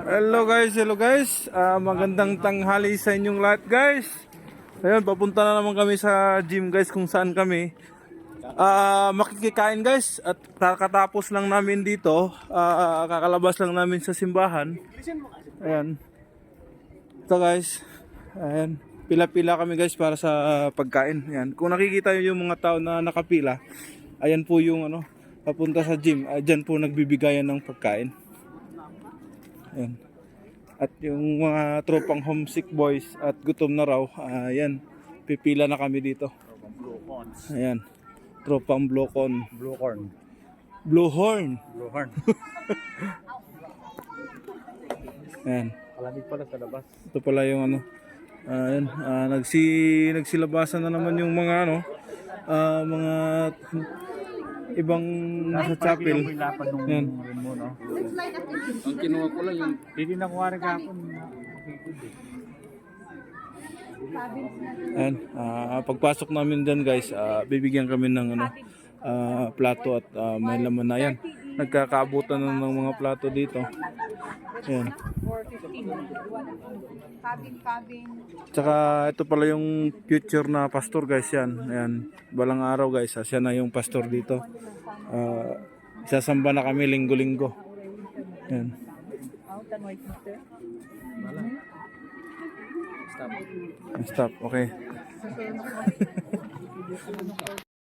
Hello guys. Magandang tanghali sa inyong lahat guys. Ayun, papunta na naman kami sa gym guys kung saan kami. Makikikain guys at kakatapos lang namin dito. Kakalabas lang namin sa simbahan. Ayan. Ito guys. Ayan. Pila-pila kami guys para sa pagkain. Ayan. Kung nakikita nyo yung mga tao na nakapila, ayan po yung papunta sa gym. Diyan po nagbibigayan ng pagkain. Ayan. At yung mga tropang homesick boys at gutom na raw, ayan, pipila na kami dito. Ayan, tropang Blue Horn. Blue Horn. Ayan. Malamig pala sa labas. Ito pala yung ayan, nagsilabasan na naman yung mga mga ibang nasa chapel. Ayan. Ang kinuha ko lang yung hindi na kuha rin kahapon. Ayan, pagpasok namin dyan guys, bibigyan kami ng plato at may laman na yan. Nagkakaabutan na ng mga plato dito. Ayan. Tsaka ito pala yung future na pastor guys yan. Ayan, balang araw guys, siya na yung pastor dito. Sasamba na kami linggo-linggo. Ayan. Stop. Okay.